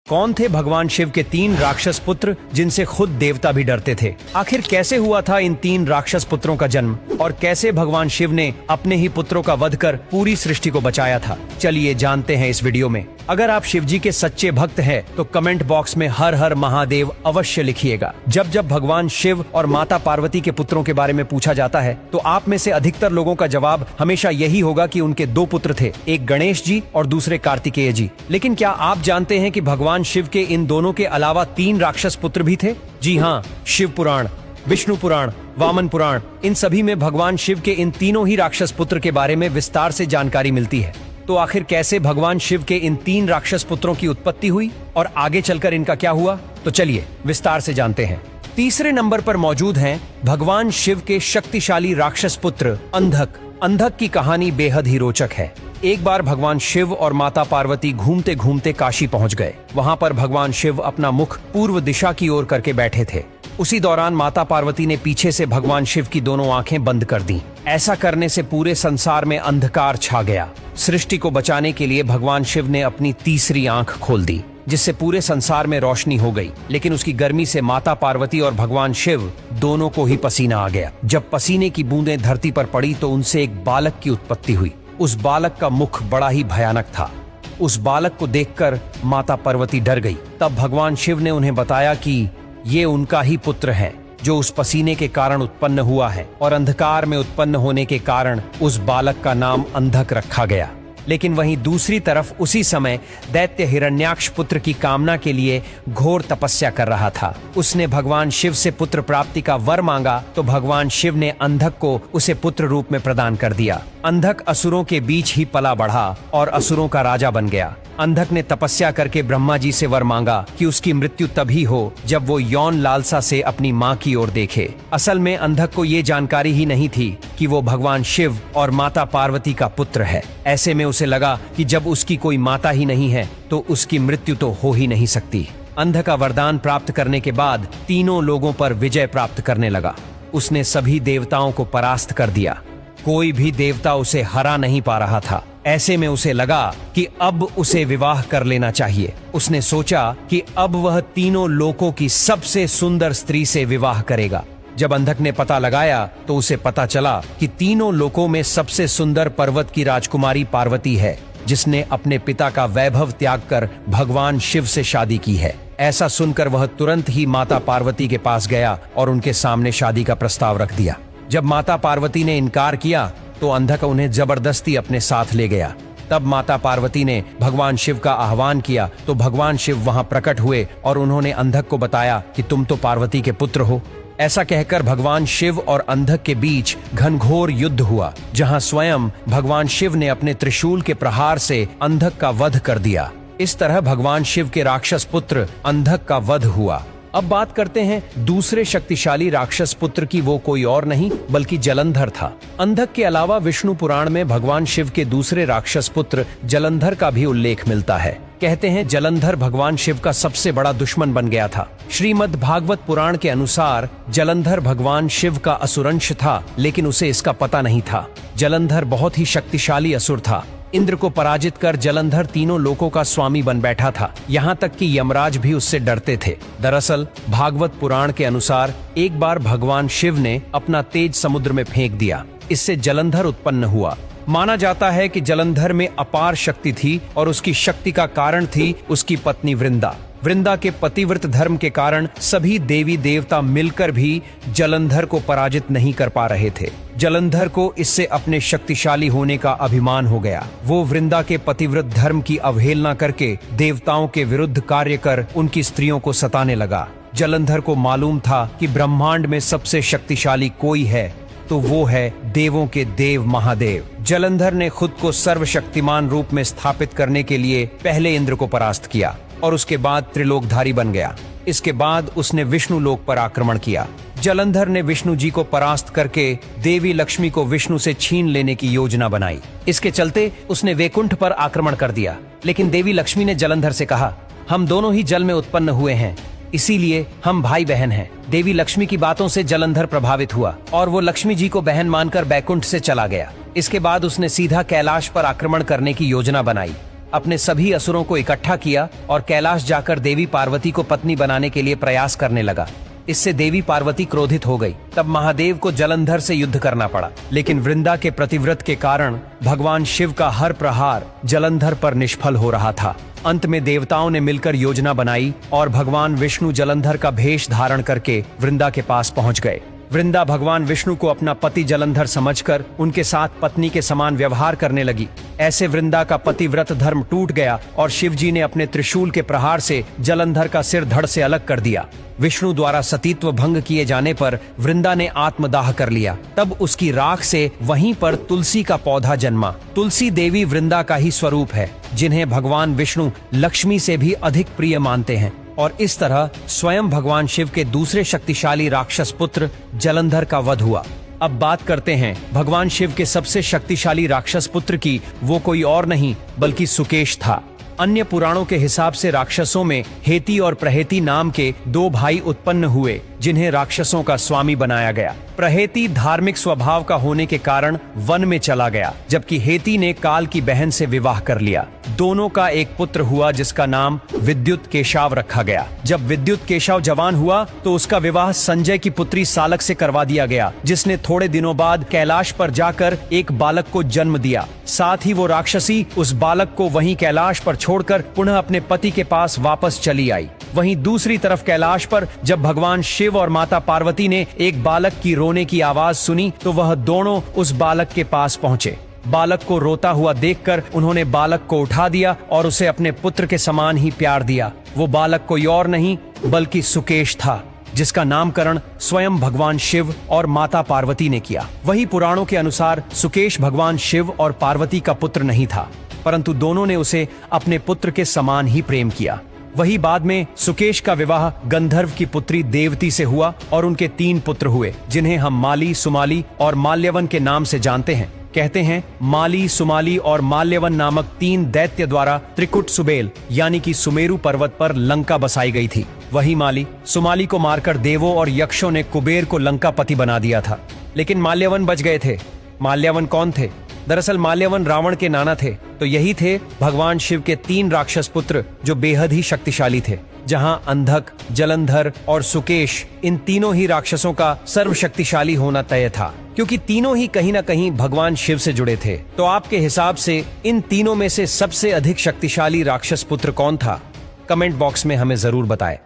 कौन थे भगवान शिव के 3 राक्षस पुत्र जिनसे खुद देवता भी डरते थे? आखिर कैसे हुआ था इन 3 राक्षस पुत्रों का जन्म और कैसे भगवान शिव ने अपने ही पुत्रों का वध कर पूरी सृष्टि को बचाया था? चलिए जानते हैं इस वीडियो में। अगर आप शिव जी के सच्चे भक्त हैं तो कमेंट बॉक्स में हर हर महादेव अवश्य लिखिएगा। जब जब भगवान शिव और माता पार्वती के पुत्रों के बारे में पूछा जाता है तो आप में से अधिकतर लोगों का जवाब हमेशा यही होगा कि उनके 2 पुत्र थे, एक गणेश जी और दूसरे कार्तिकेय जी। लेकिन क्या आप जानते हैं कि भगवान शिव के इन दोनों के अलावा 3 राक्षस पुत्र भी थे? जी हाँ, शिव पुराण, विष्णु पुराण, वामन पुराण, इन सभी में भगवान शिव के इन तीनों ही राक्षस पुत्र के बारे में विस्तार से जानकारी मिलती है। तो आखिर कैसे भगवान शिव के इन 3 राक्षस पुत्रों की उत्पत्ति हुई और आगे चलकर इनका क्या हुआ, तो चलिए विस्तार से जानते हैं। तीसरे नंबर पर मौजूद हैं भगवान शिव के शक्तिशाली राक्षस पुत्र अंधक। अंधक की कहानी बेहद ही रोचक है। एक बार भगवान शिव और माता पार्वती घूमते घूमते काशी पहुंच गए। वहां पर भगवान शिव अपना मुख पूर्व दिशा की ओर करके बैठे थे। उसी दौरान माता पार्वती ने पीछे से भगवान शिव की दोनों आंखें बंद कर दी। ऐसा करने से पूरे संसार में अंधकार छा गया। सृष्टि को बचाने के लिए भगवान शिव ने अपनी तीसरी आंख खोल दी, जिससे पूरे संसार में रोशनी हो गई। लेकिन उसकी गर्मी से माता पार्वती और भगवान शिव दोनों को ही पसीना आ गया। जब पसीने की बूंदें धरती पर पड़ी तो उनसे एक बालक की उत्पत्ति हुई। उस बालक का मुख बड़ा ही भयानक था। उस बालक को देखकर माता पार्वती डर गई। तब भगवान शिव ने उन्हें बताया कि ये उनका ही पुत्र है जो उस पसीने के कारण उत्पन्न हुआ है और अंधकार में उत्पन्न होने के कारण उस बालक का नाम अंधक रखा गया। लेकिन वहीं दूसरी तरफ उसी समय दैत्य हिरण्याक्ष पुत्र की कामना के लिए घोर तपस्या कर रहा था। उसने भगवान शिव से पुत्र प्राप्ति का वर मांगा तो भगवान शिव ने अंधक को उसे पुत्र रूप में प्रदान कर दिया। अंधक असुरों के बीच ही पला बढ़ा और असुरों का राजा बन गया। अंधक ने तपस्या करके ब्रह्मा जी से वर मांगा कि उसकी मृत्यु तभी हो जब वो यौन लालसा से अपनी माँ की ओर देखे। असल में अंधक को ये जानकारी ही नहीं थी कि वो भगवान शिव और माता पार्वती का पुत्र है। ऐसे में उसे लगा कि जब उसकी कोई माता ही नहीं है तो उसकी मृत्यु तो हो ही नहीं सकती। अंधक का वरदान प्राप्त करने के बाद तीनों लोगों पर विजय प्राप्त करने लगा। उसने सभी देवताओं को परास्त कर दिया। कोई भी देवता उसे हरा नहीं पा रहा था। ऐसे में उसे लगा कि अब उसे विवाह कर लेना चाहिए। उसने सोचा कि अब वह तीनों लोकों की सबसे सुंदर स्त्री से विवाह करेगा। जब अंधक ने पता लगाया तो उसे पता चला कि तीनों लोकों में सबसे सुंदर पर्वत की राजकुमारी पार्वती है, जिसने अपने पिता का वैभव त्याग कर भगवान शिव से शादी की है। ऐसा सुनकर वह तुरंत ही माता पार्वती के पास गया और उनके सामने शादी का प्रस्ताव रख दिया। जब माता पार्वती ने इनकार किया तो अंधक उन्हें जबरदस्ती अपने साथ ले गया। तब माता पार्वती ने भगवान शिव का आह्वान किया तो भगवान शिव वहां प्रकट हुए और उन्होंने अंधक को बताया कि तुम तो पार्वती के पुत्र हो। ऐसा कहकर भगवान शिव और अंधक के बीच घनघोर युद्ध हुआ, जहां स्वयं भगवान शिव ने अपने त्रिशूल के प्रहार से अंधक का वध कर दिया। इस तरह भगवान शिव के राक्षस पुत्र अंधक का वध हुआ। अब बात करते हैं दूसरे शक्तिशाली राक्षस पुत्र की। वो कोई और नहीं बल्कि जलंधर था। अंधक के अलावा विष्णु पुराण में भगवान शिव के दूसरे राक्षस पुत्र जलंधर का भी उल्लेख मिलता है। कहते हैं जलंधर भगवान शिव का सबसे बड़ा दुश्मन बन गया था। श्रीमद् भागवत पुराण के अनुसार जलंधर भगवान शिव का असुरंश था, लेकिन उसे इसका पता नहीं था। जलंधर बहुत ही शक्तिशाली असुर था। इंद्र को पराजित कर जलंधर तीनों लोकों का स्वामी बन बैठा था। यहाँ तक कि यमराज भी उससे डरते थे। दरअसल भागवत पुराण के अनुसार एक बार भगवान शिव ने अपना तेज समुद्र में फेंक दिया। इससे जलंधर उत्पन्न हुआ। माना जाता है कि जलंधर में अपार शक्ति थी और उसकी शक्ति का कारण थी उसकी पत्नी वृंदा। वृंदा के पतिव्रत धर्म के कारण सभी देवी देवता मिलकर भी जलंधर को पराजित नहीं कर पा रहे थे। जलंधर को इससे अपने शक्तिशाली होने का अभिमान हो गया। वो वृंदा के पतिव्रत धर्म की अवहेलना करके देवताओं के विरुद्ध कार्य कर उनकी स्त्रियों को सताने लगा। जलंधर को मालूम था कि ब्रह्मांड में सबसे शक्तिशाली कोई है तो वो है देवों के देव महादेव। जलंधर ने खुद को सर्वशक्तिमान रूप में स्थापित करने के लिए पहले इंद्र को परास्त किया और उसके बाद त्रिलोकधारी बन गया। इसके बाद उसने विष्णु लोक पर आक्रमण किया। जलंधर ने विष्णु जी को परास्त करके देवी लक्ष्मी को विष्णु से छीन लेने की योजना बनाई। इसके चलते उसने वैकुंठ पर आक्रमण कर दिया। लेकिन देवी लक्ष्मी ने जलंधर से कहा, हम दोनों ही जल में उत्पन्न हुए हैं, इसीलिए हम भाई बहन हैं। देवी लक्ष्मी की बातों से जलंधर प्रभावित हुआ और वो लक्ष्मी जी को बहन मानकर बैकुंठ से चला गया। इसके बाद उसने सीधा कैलाश पर आक्रमण करने की योजना बनाई। अपने सभी असुरों को इकट्ठा किया और कैलाश जाकर देवी पार्वती को पत्नी बनाने के लिए प्रयास करने लगा। इससे देवी पार्वती क्रोधित हो गई। तब महादेव को जलंधर से युद्ध करना पड़ा, लेकिन वृंदा के प्रतिव्रत के कारण भगवान शिव का हर प्रहार जलंधर पर निष्फल हो रहा था। अंत में देवताओं ने मिलकर योजना बनाई और भगवान विष्णु जलंधर का भेष धारण करके वृंदा के पास पहुंच गए। वृंदा भगवान विष्णु को अपना पति जलंधर समझकर उनके साथ पत्नी के समान व्यवहार करने लगी। ऐसे वृंदा का पतिव्रत धर्म टूट गया और शिवजी ने अपने त्रिशूल के प्रहार से जलंधर का सिर धड़ से अलग कर दिया। विष्णु द्वारा सतीत्व भंग किए जाने पर वृंदा ने आत्मदाह कर लिया। तब उसकी राख से वहीं पर तुलसी का पौधा जन्मा। तुलसी देवी वृंदा का ही स्वरूप है, जिन्हें भगवान विष्णु लक्ष्मी से भी अधिक प्रिय मानते हैं। और इस तरह स्वयं भगवान शिव के दूसरे शक्तिशाली राक्षस पुत्र जलंधर का वध हुआ। अब बात करते हैं भगवान शिव के सबसे शक्तिशाली राक्षस पुत्र की। वो कोई और नहीं बल्कि सुकेश था। अन्य पुराणों के हिसाब से राक्षसों में हेती और प्रहेती नाम के 2 भाई उत्पन्न हुए, जिन्हें राक्षसों का स्वामी बनाया गया। प्रहेती धार्मिक स्वभाव का होने के कारण वन में चला गया, जबकि हेती ने काल की बहन से विवाह कर लिया। दोनों का एक पुत्र हुआ जिसका नाम विद्युत केशव रखा गया। जब विद्युत केशव जवान हुआ तो उसका विवाह संजय की पुत्री सालक से करवा दिया गया, जिसने थोड़े दिनों बाद कैलाश पर जाकर एक बालक को जन्म दिया। साथ ही वो राक्षसी उस बालक को वहीं कैलाश पर छोड़कर पुनः अपने पति के पास वापस चली आई। वहीं दूसरी तरफ कैलाश पर जब भगवान शिव और माता पार्वती ने एक बालक की रोने की आवाज सुनी तो वह दोनों उस बालक के पास पहुंचे। बालक को रोता हुआ देखकर उन्होंने बालक को उठा दिया और उसे अपने पुत्र के समान ही प्यार दिया। वो बालक कोई और नहीं बल्कि सुकेश था, जिसका नामकरण स्वयं भगवान शिव और माता पार्वती ने किया। वही पुराणों के अनुसार सुकेश भगवान शिव और पार्वती का पुत्र नहीं था, परंतु दोनों ने उसे अपने पुत्र के समान ही प्रेम किया। वही बाद में सुकेश का विवाह गंधर्व की पुत्री देवती से हुआ और उनके 3 पुत्र हुए, जिन्हें हम माली, सुमाली और माल्यवन के नाम से जानते हैं। कहते हैं माली, सुमाली और माल्यवन नामक 3 दैत्य द्वारा त्रिकुट सुबेल यानी कि सुमेरु पर्वत पर लंका बसाई गई थी। वही माली सुमाली को मारकर देवों और यक्षों ने कुबेर को लंकापति बना दिया था, लेकिन माल्यवन बच गए थे। माल्यवन कौन थे? दरअसल माल्यवन रावण के नाना थे। तो यही थे भगवान शिव के 3 राक्षस पुत्र जो बेहद ही शक्तिशाली थे। जहां अंधक, जलंधर और सुकेश, इन तीनों ही राक्षसों का सर्वशक्तिशाली होना तय था, क्योंकि तीनों ही कहीं न कहीं भगवान शिव से जुड़े थे। तो आपके हिसाब से इन तीनों में से सबसे अधिक शक्तिशाली राक्षस पुत्र कौन था? कमेंट बॉक्स में हमें जरूर बताएं।